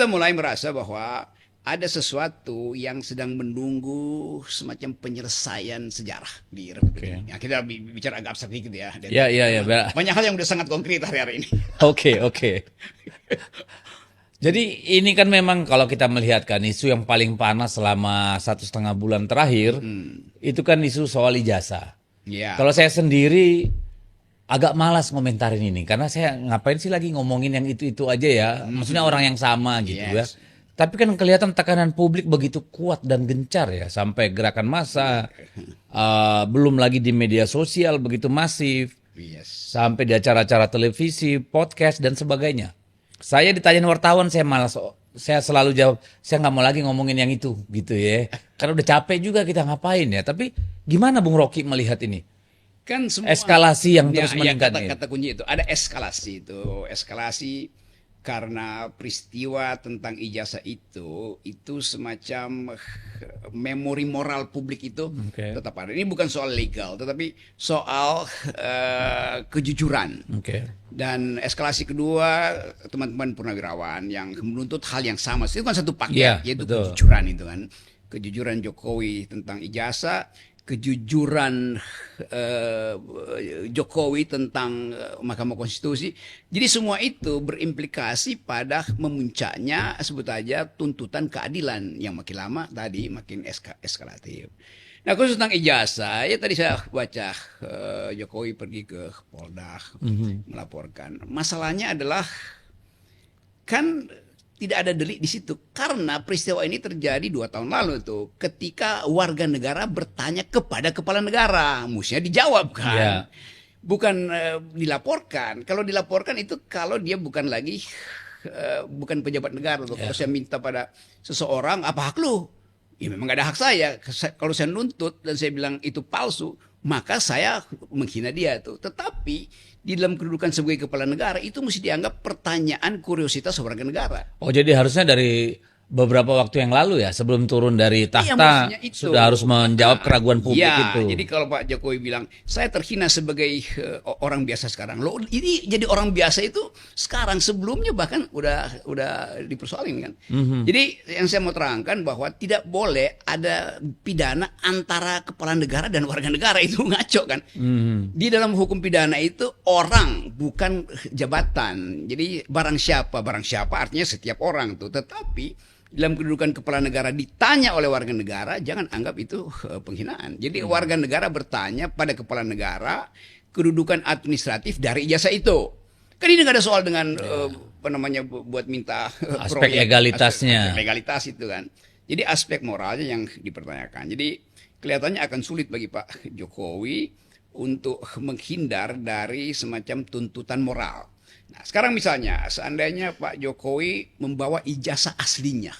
Kita mulai merasa bahwa ada sesuatu yang sedang menunggu semacam penyelesaian sejarah di Republik Oke. ini. Ya, kita bicara agak abstrak dikit ya. Dan Ya, ya, ya. banyak hal yang udah sangat konkret hari ini. Oke, oke. Jadi ini kan memang kalau kita melihat kan isu yang paling panas selama 1,5 bulan terakhir itu kan isu soal ijazah. Ya. Kalau saya sendiri agak malas ngomentarin ini karena saya ngapain sih lagi ngomongin yang itu aja ya, maksudnya orang yang sama gitu ya. Yes. Tapi kan kelihatan tekanan publik begitu kuat dan gencar ya sampai gerakan massa, belum lagi di media sosial begitu masif. Yes. Sampai di acara-acara televisi, podcast, dan sebagainya. Saya ditanyain wartawan, saya malas. Saya selalu jawab, saya nggak mau lagi ngomongin yang itu, gitu ya. Karena udah capek juga kita ngapain ya. Tapi gimana Bung Rocky melihat ini? Kan semua Eskalasi yang terus ya, meningkat ini. kata kunci itu ada eskalasi itu. Eskalasi karena peristiwa tentang ijazah itu semacam memori moral publik itu Oke. tetap ada. Ini bukan soal legal, tetapi soal kejujuran. Oke. Dan eskalasi kedua, teman-teman purnawirawan yang menuntut hal yang sama. Itu kan satu Iya, paket, yaitu betul. kejujuran itu kan. Kejujuran Jokowi tentang ijazah, kejujuran Jokowi tentang Mahkamah Konstitusi. Jadi semua itu berimplikasi pada memuncaknya sebut aja tuntutan keadilan yang makin lama tadi makin eskalatif. Nah khusus tentang ijazah, ya tadi saya baca Jokowi pergi ke Polda melaporkan. Masalahnya adalah kan tidak ada delik di situ karena peristiwa ini terjadi 2 tahun lalu tuh ketika warga negara bertanya kepada kepala negara, mestinya dijawab kan. Ya. Bukan dilaporkan. Kalau dilaporkan itu kalau dia bukan lagi bukan pejabat negara tuh. Kalau saya minta pada seseorang, apa hak lu? Ya memang gak ada hak saya. Kalau saya nuntut dan saya bilang itu palsu, maka saya menghina dia tuh. Tetapi di dalam kedudukan sebagai kepala negara itu mesti dianggap pertanyaan kuriositas warga negara. Oh, jadi harusnya dari beberapa waktu yang lalu ya, sebelum turun dari Iya, tahta, maksudnya itu. sudah harus menjawab keraguan publik Ya, itu. jadi kalau Pak Jokowi bilang, saya terhina sebagai orang biasa sekarang. Loh, ini jadi orang biasa itu sekarang, sebelumnya bahkan udah dipersoalin kan. Jadi yang saya mau terangkan bahwa tidak boleh ada pidana antara kepala negara dan warga negara, itu ngaco kan. Di dalam hukum pidana itu orang, bukan jabatan. Jadi barang siapa artinya setiap orang tuh. Tetapi dalam kedudukan kepala negara ditanya oleh warga negara, jangan anggap itu penghinaan. Jadi warga negara bertanya pada kepala negara kedudukan administratif dari ijazah itu. Kan ini nggak ada soal dengan apa namanya buat minta Aspek legalitasnya. aspek legalitas itu kan. Jadi aspek moralnya yang dipertanyakan. Jadi kelihatannya akan sulit bagi Pak Jokowi untuk menghindar dari semacam tuntutan moral. Nah, sekarang misalnya seandainya Pak Jokowi membawa ijazah aslinya,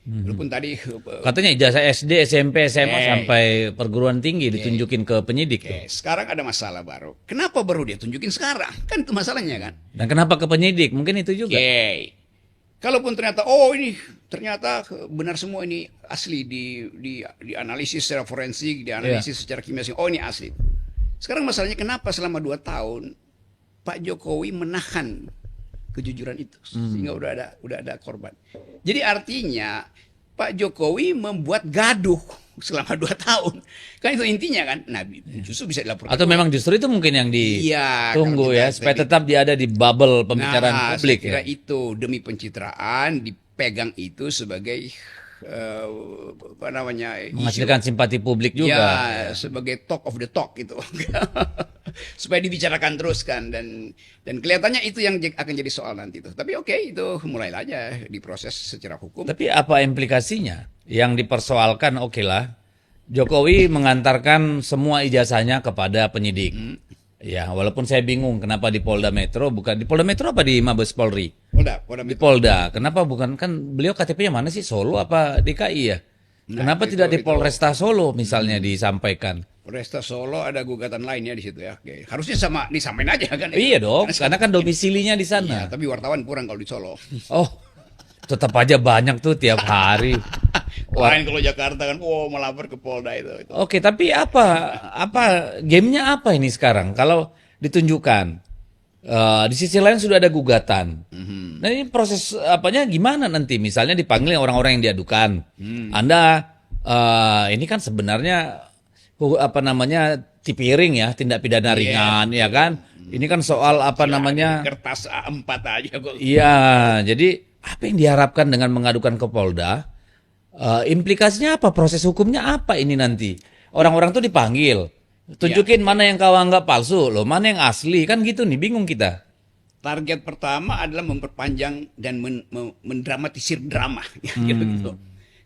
walaupun tadi Katanya ijazah SD, SMP, SMA sampai perguruan tinggi ditunjukin ke penyidik tuh. sekarang ada masalah baru. Kenapa baru dia tunjukin sekarang? Kan itu masalahnya kan. Dan kenapa ke penyidik? Mungkin itu juga. Kalaupun ternyata ini ternyata benar semua ini asli di analisis secara forensik, dianalisis secara kimia, ini asli. Sekarang masalahnya kenapa selama 2 tahun Pak Jokowi menahan kejujuran itu sehingga udah ada korban. Jadi artinya Pak Jokowi membuat gaduh selama 2 tahun. Kan itu intinya kan. Nah, justru bisa dilaporkan. Atau memang justru itu mungkin yang ditunggu ya, supaya tetap dia ada di bubble pembicaraan publik saya kira ya. itu demi pencitraan dipegang itu sebagai apa namanya Menghasilkan simpati publik juga. ya, sebagai talk of the talk gitu. Supaya dibicarakan terus kan dan kelihatannya itu yang akan jadi soal nanti tuh. Tapi oke, itu mulailah aja diproses secara hukum. Tapi apa implikasinya? Yang dipersoalkan oke lah. Jokowi mengantarkan semua ijazahnya kepada penyidik. Ya, walaupun saya bingung kenapa di Polda Metro, bukan di Polda Metro apa di Mabes Polri? Polda Di Polda. Kenapa bukan, kan beliau KTP-nya mana sih, Solo apa DKI ya? Kenapa tidak di Polresta Solo misalnya disampaikan? Polresta Solo ada gugatan lainnya di situ ya. Oke. Harusnya sama disamain aja kan. Iya dong, karena kan domisilinya di Iya, sana. tapi wartawan kurang kalau di Solo. Oh, tetap aja banyak tuh tiap hari. Lain kalau Jakarta kan, melapor ke Polda itu. Oke, tapi apa gamenya apa ini sekarang? Kalau ditunjukkan Di sisi lain sudah ada gugatan. Nah ini proses apanya gimana nanti? Misalnya dipanggil orang-orang yang diadukan. Anda ini kan sebenarnya apa namanya tipiring ya, tindak pidana ringan ya kan? Ini kan soal apa namanya? Kertas A4 aja kok. Iya, jadi apa yang diharapkan dengan mengadukan ke Polda? Implikasinya apa? Proses hukumnya apa ini nanti? Orang-orang tuh dipanggil. Tunjukin mana yang kau anggap palsu, loh mana yang asli, kan gitu nih, bingung kita. Target pertama adalah memperpanjang dan mendramatisir drama, gitu.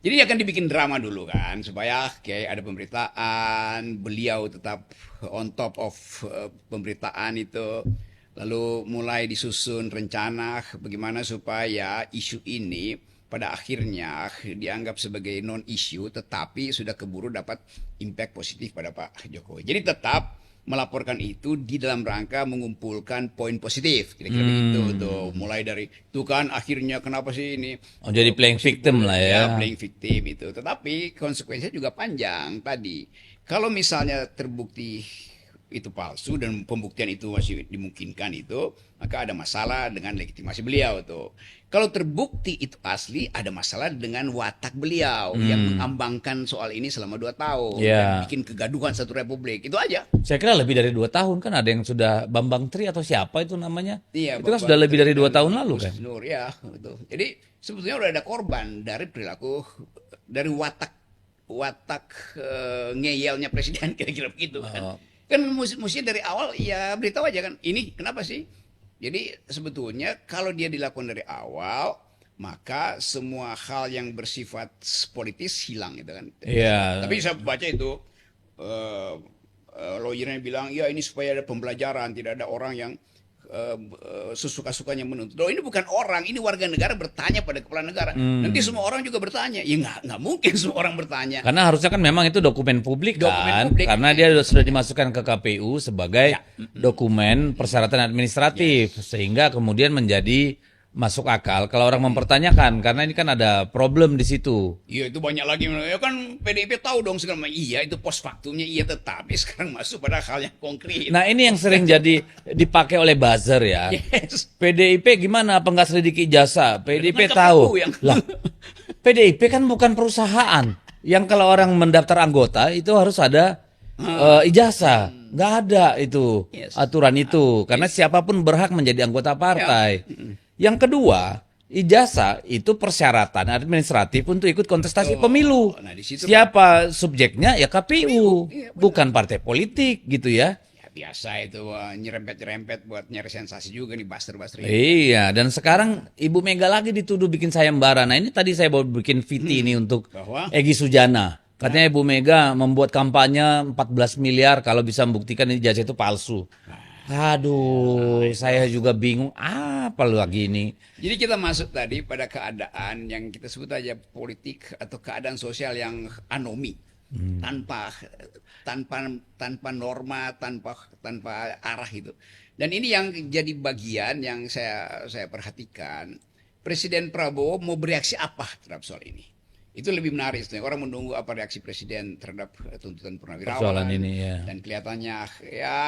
Jadi akan dibikin drama dulu kan, supaya kayak ada pemberitaan, beliau tetap on top of pemberitaan itu, lalu mulai disusun rencana bagaimana supaya isu ini pada akhirnya dianggap sebagai non-issue, tetapi sudah keburu dapat impact positif pada Pak Jokowi. Jadi tetap melaporkan itu di dalam rangka mengumpulkan poin positif, kira-kira begitu tuh. Mulai dari itu kan akhirnya kenapa sih ini? Oh, jadi playing victim lah ya. Playing victim itu. Tetapi konsekuensinya juga panjang tadi. Kalau misalnya terbukti itu palsu dan pembuktian itu masih dimungkinkan itu, maka ada masalah dengan legitimasi beliau tuh. Kalau terbukti itu asli, ada masalah dengan watak beliau yang mengambangkan soal ini selama 2 tahun dan bikin kegaduhan satu republik. Itu aja. Saya kira lebih dari 2 tahun kan, ada yang sudah Bambang Tri atau siapa itu namanya? Iya, itu kan sudah lebih dari 2 tahun lalu kan. Nur, ya, betul. Jadi sebetulnya udah ada korban dari perilaku, dari watak ngeyelnya presiden, kira-kira begitu kan. Kan mesti dari awal ya beritahu aja kan, ini kenapa sih? Jadi sebetulnya kalau dia dilakukan dari awal, maka semua hal yang bersifat politis hilang gitu kan. Iya. Tapi saya baca itu lawyernya bilang ya ini supaya ada pembelajaran, tidak ada orang yang sesuka-sukanya menuntut. Oh, ini bukan orang, ini warga negara bertanya pada kepala negara. Nanti semua orang juga bertanya. Ya nggak mungkin semua orang bertanya. Karena harusnya kan memang itu dokumen publik kan. Karena dia sudah dimasukkan ke KPU sebagai dokumen persyaratan administratif, sehingga kemudian menjadi masuk akal kalau orang mempertanyakan, karena ini kan ada problem di situ. Iya, itu banyak lagi. Ya kan PDIP tahu dong segala macam. Iya, itu post faktumnya iya, tetapi sekarang masuk pada hal yang konkret. Nah, ini yang sering jadi dipakai oleh buzzer ya. Yes. PDIP gimana apa nggak selidiki ijazah? PDIP Kan tahu. KPU yang- Lah, PDIP kan bukan perusahaan. Yang kalau orang mendaftar anggota itu harus ada ijazah. Nggak ada itu aturan itu. Karena siapapun berhak menjadi anggota partai. Yang kedua, ijazah itu persyaratan administratif untuk ikut kontestasi pemilu. Nah, di situ Siapa subjeknya? Ya KPU, bukan partai politik gitu ya. ya biasa itu nyerempet-nyerempet buat nyari sensasi juga nih buster-buster ini. Iya, dan sekarang Ibu Mega lagi dituduh bikin sayembara. Nah, ini tadi saya bawa bikin VT ini untuk Bahwa? Egy Sujana. Katanya Ibu Mega membuat kampanye 14 miliar kalau bisa membuktikan ijazah itu palsu. Aduh, saya juga bingung apa lagi ini. Jadi kita masuk tadi pada keadaan yang kita sebut aja politik atau keadaan sosial yang anomi, tanpa norma, tanpa arah itu. Dan ini yang jadi bagian yang saya perhatikan. Presiden Prabowo mau bereaksi apa terhadap soal ini? Itu lebih menarik. Orang menunggu apa reaksi presiden terhadap tuntutan purnawirawan. Persoalan ini ya. Dan kelihatannya ya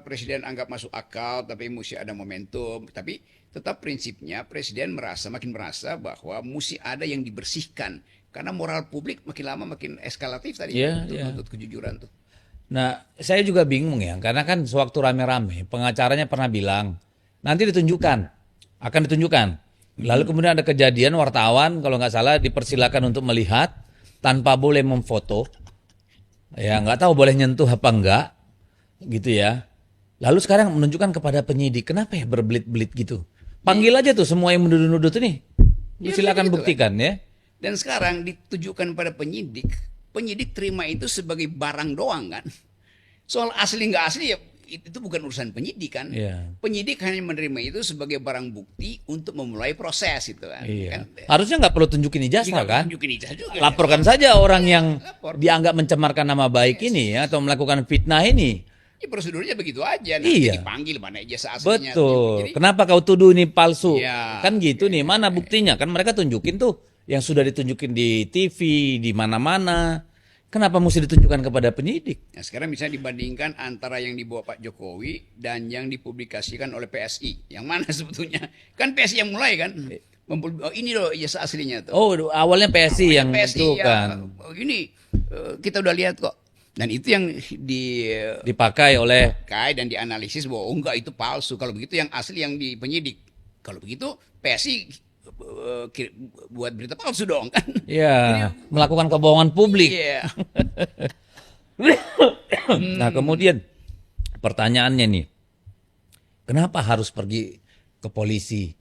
presiden anggap masuk akal, tapi mesti ada momentum. Tapi tetap prinsipnya presiden makin merasa bahwa mesti ada yang dibersihkan. Karena moral publik makin lama makin eskalatif tadi untuk menuntut kejujuran tuh. Nah, saya juga bingung ya, karena kan sewaktu rame-rame pengacaranya pernah bilang nanti akan ditunjukkan. Lalu kemudian ada kejadian wartawan kalau nggak salah dipersilakan untuk melihat tanpa boleh memfoto. Ya nggak tahu boleh nyentuh apa enggak gitu ya. Lalu sekarang menunjukkan kepada penyidik. Kenapa ya berbelit-belit gitu? Panggil aja tuh semua yang menuduh-nuduh tuh nih. Silakan buktikan ya. Dan sekarang ditujukan pada penyidik. Penyidik terima itu sebagai barang doang kan. Soal asli nggak asli ya itu bukan urusan penyidik kan. Penyidik hanya menerima itu sebagai barang bukti untuk memulai proses itu kan. Kan? Harusnya nggak perlu tunjukin ijazah kan. Tunjukin ijazah juga, laporkan saja orang yang dianggap mencemarkan nama baik ini ya, atau melakukan fitnah ini. Ya, prosedurnya begitu aja. Nanti dipanggil mana ijazah aslinya. Betul. Jadi, kenapa kau tuduh ini palsu? Ya, kan gitu nih. Mana buktinya? Kan mereka tunjukin tuh yang sudah ditunjukin di TV di mana-mana. Kenapa mesti ditunjukkan kepada penyidik? Nah, sekarang bisa dibandingkan antara yang dibawa Pak Jokowi dan yang dipublikasikan oleh PSI. Yang mana sebetulnya? Kan PSI yang mulai kan. Oh, ini loh ijazah aslinya tuh. Oh, awalnya PSI yang PSI itu ya, kan ini kita udah lihat kok. Dan itu yang dipakai oleh dipakai dan dianalisis bahwa oh enggak itu palsu. Kalau begitu yang asli yang di penyidik. Kalau begitu PSI buat berita palsu dong kan. ya melakukan kebohongan publik. Iya. Nah, kemudian pertanyaannya nih, kenapa harus pergi ke polisi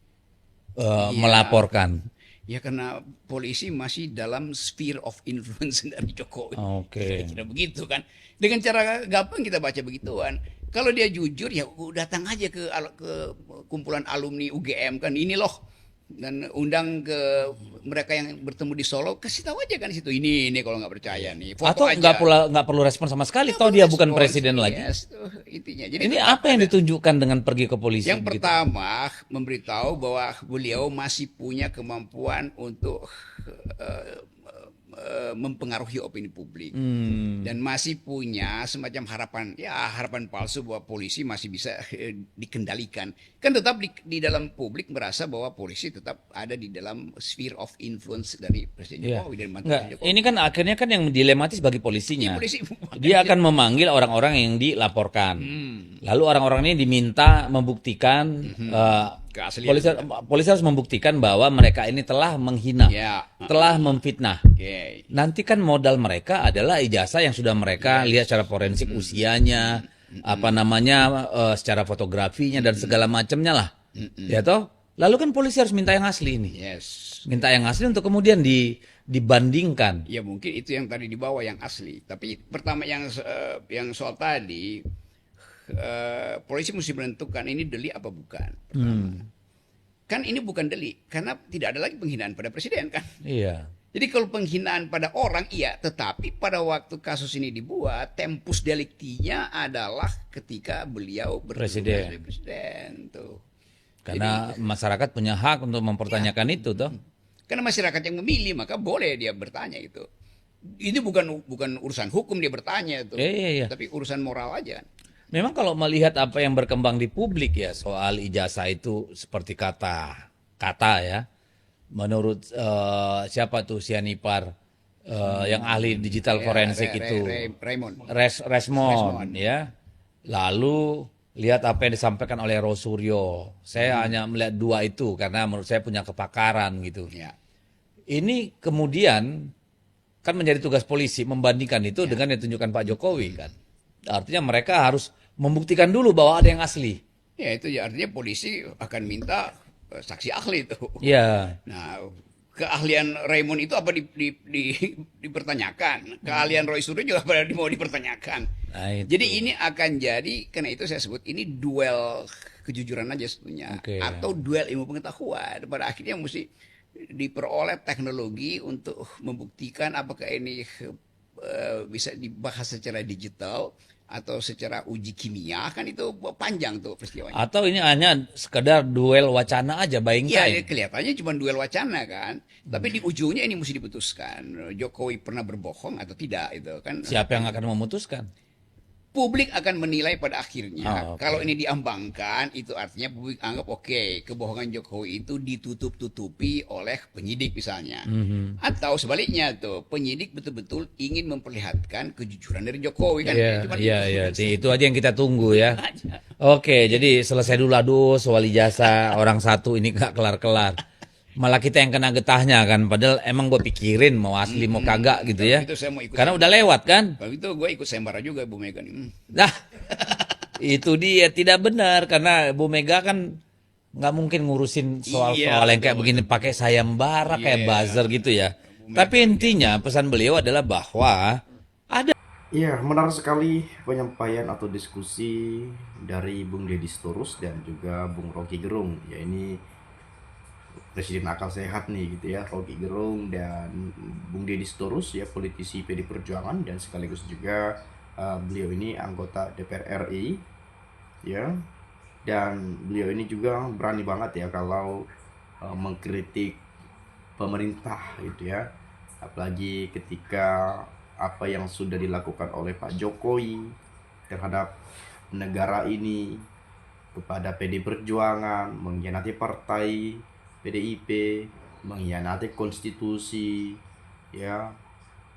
melaporkan? Ya karena polisi masih dalam sphere of influence dari Jokowi. Oke. Kira begitu kan. Dengan cara gampang kita baca begituan. Kalau dia jujur ya datang aja ke kumpulan alumni UGM kan ini loh. Dan undang ke mereka yang bertemu di Solo, kasih tahu aja kan di situ ini kalau nggak percaya nih. Foto Atau aja. nggak perlu respon sama sekali, toh dia bukan presiden lagi. Yes, tuh, intinya. Jadi Ini apa yang ditunjukkan dengan pergi ke polisi? yang begitu? pertama memberitahu bahwa beliau masih punya kemampuan untuk mempengaruhi opini publik dan masih punya semacam harapan palsu bahwa polisi masih bisa dikendalikan. Kan tetap di dalam publik merasa bahwa polisi tetap ada di dalam sphere of influence dari Presiden Iya. Jokowi dan mantan Nggak, Presiden Jokowi. ini kan akhirnya kan yang dilematis bagi polisinya. Iya, polisi. Dia akan memanggil orang-orang yang dilaporkan. Lalu orang-orang ini diminta membuktikan Keaslian. polisi harus membuktikan bahwa mereka ini telah menghina, Ya. telah memfitnah. Oke. Nanti kan modal mereka adalah ijazah yang sudah mereka lihat secara forensik usianya, apa namanya, secara fotografinya dan segala macamnya lah. Ya toh? Lalu kan polisi harus minta yang asli ini. Yes. Minta yang asli untuk kemudian dibandingkan. Ya mungkin itu yang tadi dibawa yang asli. Tapi pertama yang soal tadi polisi mesti menentukan ini delik apa bukan. Pertama. Kan ini bukan delik karena tidak ada lagi penghinaan pada presiden kan. Iya. Jadi kalau penghinaan pada orang iya, tetapi pada waktu kasus ini dibuat tempus delictinya adalah ketika beliau bertugas Presiden. sebagai presiden tuh. Karena masyarakat punya hak untuk mempertanyakan itu toh. Karena masyarakat yang memilih maka boleh dia bertanya itu. Ini bukan urusan hukum dia bertanya itu, Iya. tapi urusan moral aja. Memang kalau melihat apa yang berkembang di publik ya soal ijazah itu seperti kata ya. Menurut siapa tuh Sianipar yang ahli digital forensik itu Raymond. Resmond ya. Lalu lihat apa yang disampaikan oleh Rosuryo. Saya hanya melihat dua itu karena menurut saya punya kepakaran gitu. Ya. Ini kemudian kan menjadi tugas polisi membandingkan itu dengan yang ditunjukkan Pak Jokowi kan. Artinya mereka harus membuktikan dulu bahwa ada yang asli. Ya itu ya artinya polisi akan minta saksi ahli itu. Iya. Nah, keahlian Raymond itu apa dipertanyakan? Keahlian Roy Suryo juga apa mau dipertanyakan? Nah, itu. Jadi ini akan jadi karena itu saya sebut ini duel kejujuran aja sebetulnya atau duel ilmu pengetahuan. Pada akhirnya mesti diperoleh teknologi untuk membuktikan apakah ini bisa dibahas secara digital atau secara uji kimia, kan itu panjang tuh peristiwanya. Atau ini hanya sekedar duel wacana aja, Iya, kelihatannya cuma duel wacana kan. Tapi di ujungnya ini mesti diputuskan. Jokowi pernah berbohong atau tidak itu kan. Siapa yang akan memutuskan? Publik akan menilai pada akhirnya. Oh, okay. Kalau ini diambangkan, itu artinya publik anggap oke, kebohongan Jokowi itu ditutup-tutupi oleh penyidik misalnya. Atau sebaliknya tuh, penyidik betul-betul ingin memperlihatkan kejujuran dari Jokowi kan. Iya. Itu aja yang kita tunggu ya. Oke, jadi selesai dulu aduh soal ijazah orang satu ini gak kelar-kelar. Malah kita yang kena getahnya kan, padahal emang gue pikirin mau asli mau kagak gitu ya. Itu saya mau ikut. Karena udah lewat kan. Kalau itu gue ikut sembara juga Bu Mega nih. Nah, itu dia tidak benar karena Bu Mega kan nggak mungkin ngurusin soal-soal yang kayak begini pakai sayembara kayak buzzer gitu ya. Tapi intinya pesan beliau adalah bahwa ada. Iya, menarik sekali penyampaian atau diskusi dari Bung Deddy Sitorus dan juga Bung Rocky Gerung. Ya ini presiden akal sehat nih gitu ya, Rocky Gerung dan Bung Deddy Sitorus ya, politisi PD Perjuangan dan sekaligus juga beliau ini anggota DPR RI ya, dan beliau ini juga berani banget ya kalau mengkritik pemerintah gitu ya, apalagi ketika apa yang sudah dilakukan oleh Pak Jokowi terhadap negara ini, kepada PD Perjuangan, mengkhianati partai PDIP, mengkhianati konstitusi, ya,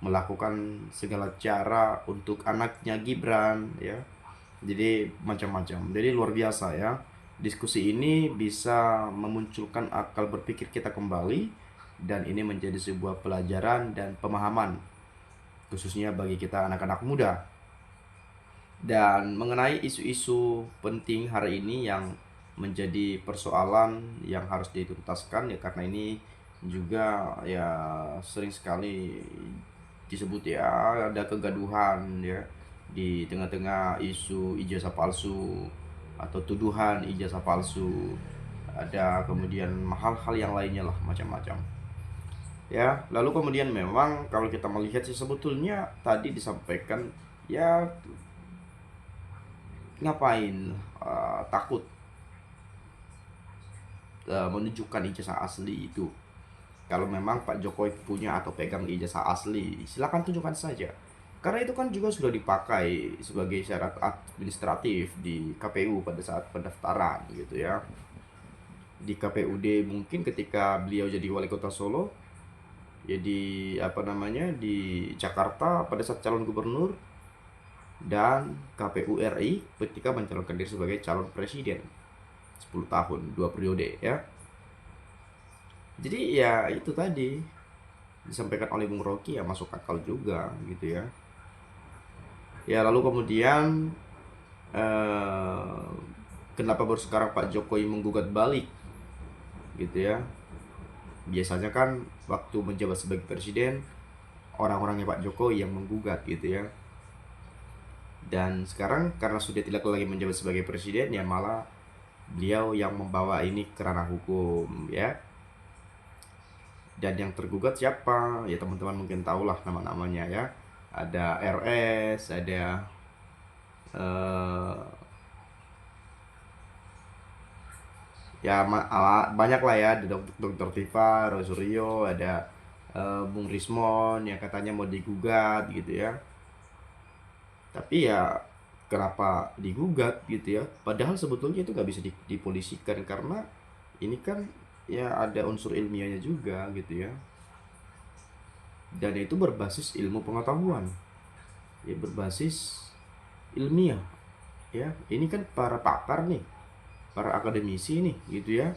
melakukan segala cara untuk anaknya Gibran, ya. Jadi macam-macam. Jadi luar biasa ya. Diskusi ini bisa memunculkan akal berpikir kita kembali, dan ini menjadi sebuah pelajaran dan pemahaman khususnya bagi kita anak-anak muda. Dan mengenai isu-isu penting hari ini yang menjadi persoalan yang harus dituntaskan, ya, karena ini juga ya sering sekali disebut ya ada kegaduhan ya di tengah-tengah isu ijazah palsu atau tuduhan ijazah palsu, ada kemudian hal-hal yang lainnya lah, macam-macam ya. Lalu kemudian memang kalau kita melihat sih sebetulnya tadi disampaikan ya, ngapain takut menunjukkan ijazah asli itu. Kalau memang Pak Jokowi punya atau pegang ijazah asli, silakan tunjukkan saja. Karena itu kan juga sudah dipakai sebagai syarat administratif di KPU pada saat pendaftaran gitu ya. Di KPUD mungkin ketika beliau jadi wali kota Solo, ya di di Jakarta pada saat calon gubernur, dan KPU RI ketika mencalonkan diri sebagai calon presiden 10 tahun 2 periode ya. Jadi ya itu tadi disampaikan oleh Bung Rocky ya masuk akal juga gitu ya. Ya lalu kemudian kenapa baru sekarang Pak Jokowi menggugat balik gitu ya. Biasanya kan waktu menjabat sebagai presiden orang-orangnya Pak Jokowi yang menggugat gitu ya. Dan sekarang karena sudah tidak lagi menjabat sebagai presiden, ya malah beliau yang membawa ini ke ranah hukum ya. Dan yang tergugat siapa? Ya teman-teman mungkin tahulah nama-namanya ya. Ada RS, ada banyak lah ya, ada Dr. Tifa, Rosario, ada Bung Rismon yang katanya mau digugat gitu ya. Tapi ya kenapa digugat gitu ya, padahal sebetulnya itu nggak bisa dipolisikan karena ini kan ya ada unsur ilmiahnya juga gitu ya, dan itu berbasis ilmu pengetahuan ya, berbasis ilmiah ya. Ini kan para pakar nih, para akademisi nih gitu ya.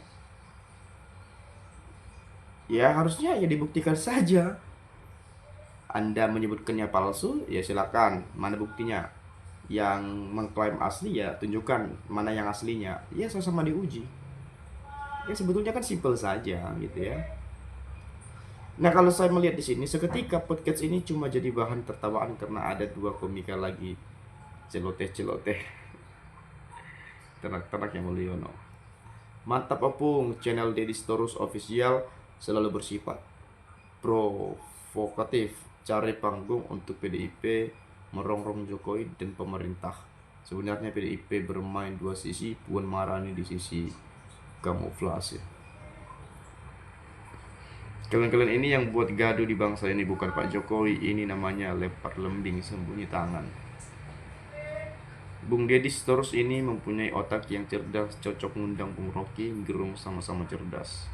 Ya harusnya ya dibuktikan saja. Anda menyebutkannya palsu, ya silakan, mana buktinya? Yang mengklaim asli ya tunjukkan mana yang aslinya. Ya sama-sama diuji. Ya sebetulnya kan simpel saja gitu ya. Nah kalau saya melihat di sini, seketika podcast ini cuma jadi bahan tertawaan karena ada dua komika lagi celoteh-celoteh, ternak-ternak yang Mulyono. Mantap opung, channel Deddy Storus Official selalu bersifat provokatif, cari panggung untuk PDIP, merongrong Jokowi dan pemerintah. Sebenarnya PDIP bermain dua sisi, Puan Maharani di sisi kamuflase. Kalian-kalian ini yang buat gaduh di bangsa ini bukan Pak Jokowi, ini namanya lempar lembing sembunyi tangan. Bung Deddy Storus ini mempunyai otak yang cerdas, cocok ngundang Bung Rocky Gerung sama-sama cerdas.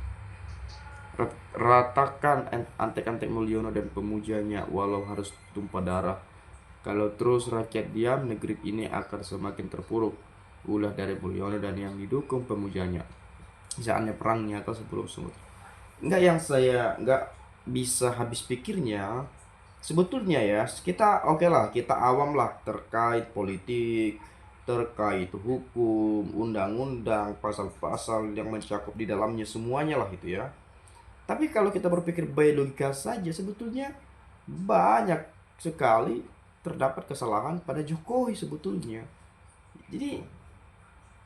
Ratakan antek-antek Mulyono dan pemujanya walau harus tumpah darah. Kalau terus rakyat diam, negeri ini akan semakin terpuruk. Ulah dari Mulyono dan yang didukung pemujanya. Saatnya perang nyata sebelum semut. Yang saya nggak bisa habis pikirnya, sebetulnya ya kita oke lah, kita awam lah terkait politik, terkait hukum, undang-undang, pasal-pasal yang mencakup di dalamnya semuanya lah itu ya. Tapi kalau kita berpikir by logika saja, sebetulnya banyak sekali terdapat kesalahan pada Jokowi sebetulnya. Jadi,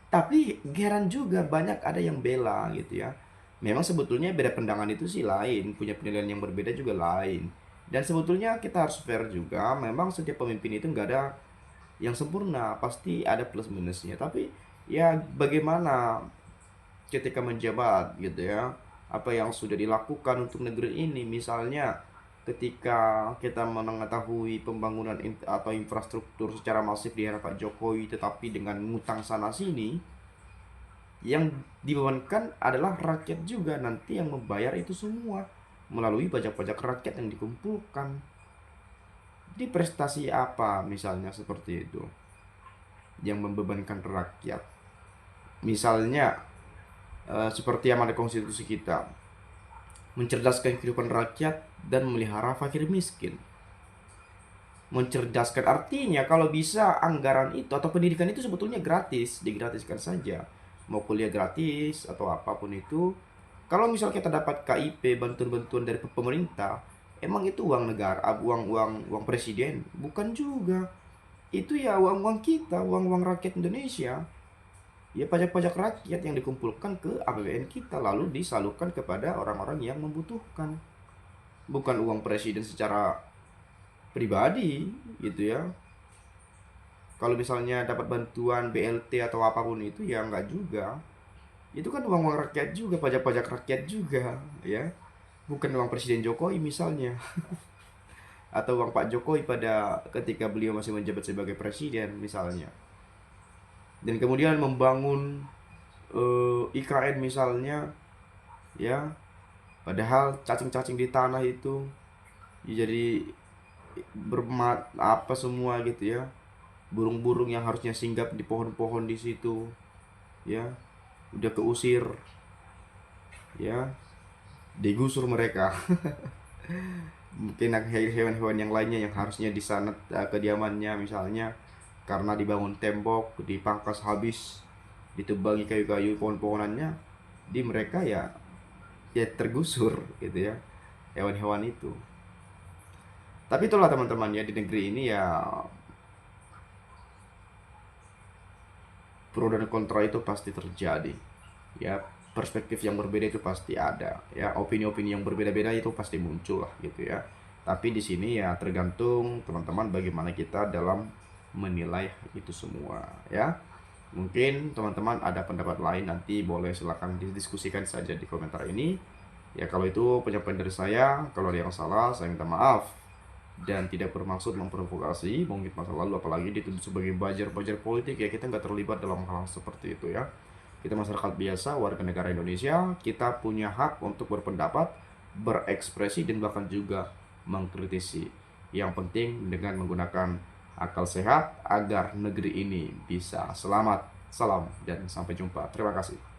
tapi heran juga banyak ada yang bela gitu ya. Memang sebetulnya beda pandangan itu sih lain, punya penilaian yang berbeda juga lain. Dan sebetulnya kita harus fair juga, memang setiap pemimpin itu nggak ada yang sempurna, pasti ada plus minusnya. Tapi ya bagaimana ketika menjabat gitu ya, apa yang sudah dilakukan untuk negeri ini, misalnya ketika kita mengetahui pembangunan atau infrastruktur secara masif di era Pak Jokowi, tetapi dengan ngutang sana sini, yang dibebankan adalah rakyat juga nanti yang membayar itu semua melalui pajak-pajak rakyat yang dikumpulkan. Di prestasi apa misalnya seperti itu yang membebankan rakyat? Misalnya seperti amanat konstitusi kita, mencerdaskan kehidupan rakyat dan memelihara fakir miskin. Mencerdaskan artinya kalau bisa anggaran itu atau pendidikan itu sebetulnya gratis, digratiskan saja. Mau kuliah gratis atau apapun itu. Kalau misal kita dapat KIP, bantuan-bantuan dari pemerintah, emang itu uang negara, uang presiden? Bukan juga. Itu ya uang-uang kita, uang-uang rakyat Indonesia. Ya pajak-pajak rakyat yang dikumpulkan ke APBN kita lalu disalurkan kepada orang-orang yang membutuhkan. Bukan uang presiden secara pribadi gitu ya. Kalau misalnya dapat bantuan BLT atau apapun itu ya enggak juga. Itu kan uang-uang rakyat juga, pajak-pajak rakyat juga ya. Bukan uang Presiden Jokowi misalnya. Atau uang Pak Jokowi pada ketika beliau masih menjabat sebagai presiden misalnya. Dan kemudian membangun IKN misalnya ya, padahal cacing-cacing di tanah itu ya jadi bermat apa semua gitu ya, burung-burung yang harusnya singgap di pohon-pohon di situ ya udah keusir ya, digusur mereka. Mungkin hewan-hewan yang lainnya yang harusnya di sana kediamannya misalnya, karena dibangun tembok, dipangkas habis, ditebangi kayu-kayu pohon-pohonannya, di mereka ya tergusur gitu ya hewan-hewan itu. Tapi itulah teman-teman ya, di negeri ini ya pro dan kontra itu pasti terjadi ya, perspektif yang berbeda itu pasti ada ya, opini-opini yang berbeda-beda itu pasti muncul lah gitu ya. Tapi di sini ya tergantung teman-teman bagaimana kita dalam menilai itu semua ya. Mungkin teman-teman ada pendapat lain, nanti boleh silakan didiskusikan saja di komentar ini ya. Kalau itu penyampaian dari saya, kalau ada yang salah saya minta maaf dan tidak bermaksud memprovokasi, mungkin masa lalu apalagi dituduh sebagai buzzer politik ya, kita nggak terlibat dalam hal seperti itu ya. Kita masyarakat biasa, warga negara Indonesia, kita punya hak untuk berpendapat, berekspresi, dan bahkan juga mengkritisi. Yang penting dengan menggunakan akal sehat agar negeri ini bisa selamat. Salam dan sampai jumpa. Terima kasih.